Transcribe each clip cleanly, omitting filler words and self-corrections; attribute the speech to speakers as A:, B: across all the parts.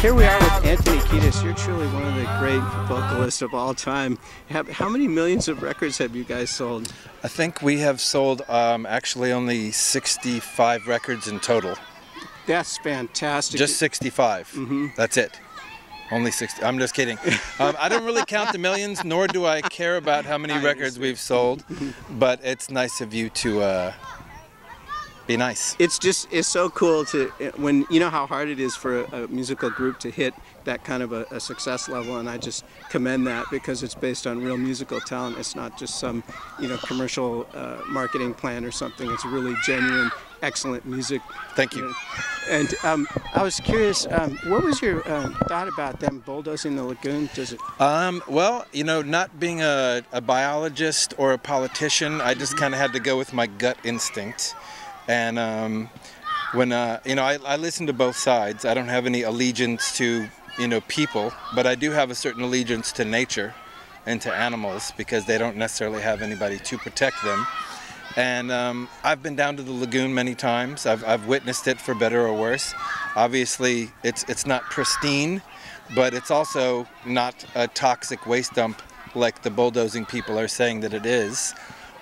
A: Here we are with Anthony Kiedis. You're truly one of the great vocalists of all time. How many millions of records have you guys sold?
B: I think we have sold actually only 65 records in total.
A: That's fantastic.
B: Just 65.
A: Mm-hmm.
B: That's it. Only 60. I'm just kidding. I don't really count the millions, nor do I care about how many records we've sold. But it's nice of you to be nice.
A: It's so cool to, when you know how hard it is for a musical group to hit that kind of a success level, and I just commend that because it's based on real musical talent. It's not just some commercial marketing plan or something. It's really genuine, excellent music.
B: Thank you.
A: And I was curious, what was your thought about them bulldozing the lagoon? Does it?
B: Well, not being a biologist or a politician, I just kind of had to go with my gut instinct. And when I listen to both sides. I don't have any allegiance to people, but I do have a certain allegiance to nature and to animals because they don't necessarily have anybody to protect them. And I've been down to the lagoon many times. I've witnessed it for better or worse. Obviously, it's not pristine, but it's also not a toxic waste dump like the bulldozing people are saying that it is.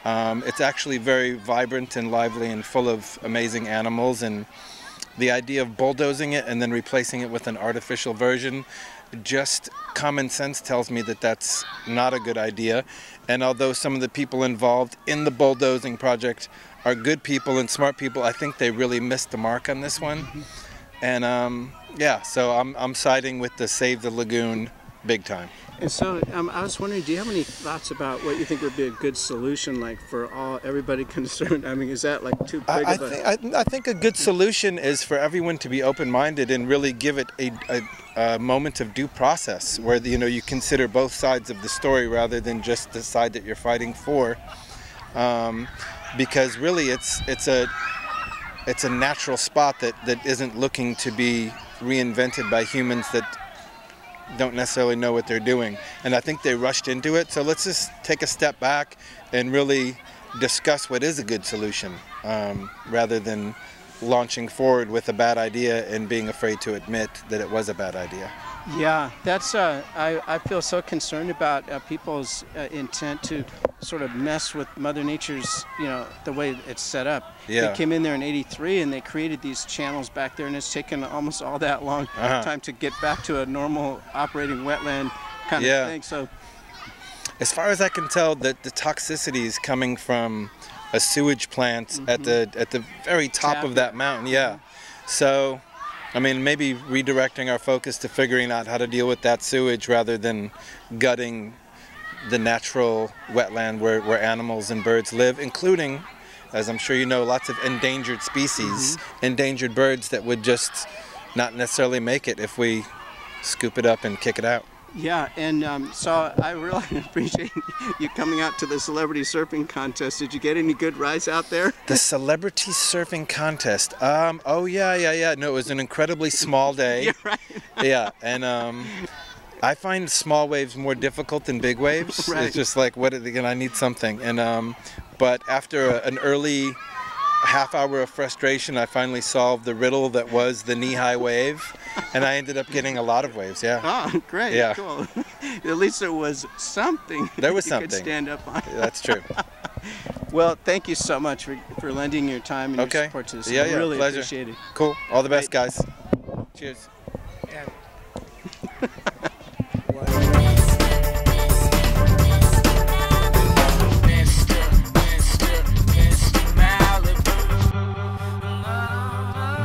B: It's actually very vibrant and lively and full of amazing animals, and the idea of bulldozing it and then replacing it with an artificial version, just common sense tells me that that's not a good idea. And although some of the people involved in the bulldozing project are good people and smart people, I think they really missed the mark on this one. And yeah, so I'm siding with the Save the Lagoon big time.
A: And so I was wondering, do you have any thoughts about what you think would be a good solution, like for everybody concerned? I mean, is that like too big of a...
B: I think a good solution is for everyone to be open-minded and really give it a moment of due process, where you consider both sides of the story rather than just the side that you're fighting for, because really it's a natural spot that isn't looking to be reinvented by humans that don't necessarily know what they're doing. And I think they rushed into it, so let's just take a step back and really discuss what is a good solution, rather than launching forward with a bad idea and being afraid to admit that it was a bad idea.
A: Yeah, that's I feel so concerned about people's intent to sort of mess with Mother Nature's, the way it's set up.
B: Yeah.
A: They came in there in '83 and they created these channels back there, and it's taken almost all that long time to get back to a normal operating wetland kind of thing. So,
B: as far as I can tell, the toxicity is coming from a sewage plant at the very top of that mountain. Yeah. So, I mean, maybe redirecting our focus to figuring out how to deal with that sewage rather than gutting the natural wetland where animals and birds live, including, as I'm sure you know, lots of endangered species, endangered birds that would just not necessarily make it if we scoop it up and kick it out.
A: Yeah, and so I really appreciate you coming out to the celebrity surfing contest. Did you get any good rides out there?
B: The celebrity surfing contest. Oh yeah. No, it was an incredibly small day.
A: You're right.
B: Yeah, and I find small waves more difficult than big waves.
A: Right.
B: It's just like, I need something. And but after an early half hour of frustration, I finally solved the riddle that was the knee-high wave, and I ended up getting a lot of waves. Yeah.
A: Oh, great.
B: Yeah.
A: Cool. At least there was something.
B: There was
A: you
B: something.
A: Could stand up on.
B: That's true.
A: Well, thank you so much for lending your time and your support to this.
B: Yeah,
A: I really
B: pleasure.
A: appreciate it.
B: Cool. All the best, guys. Cheers.
A: Yeah.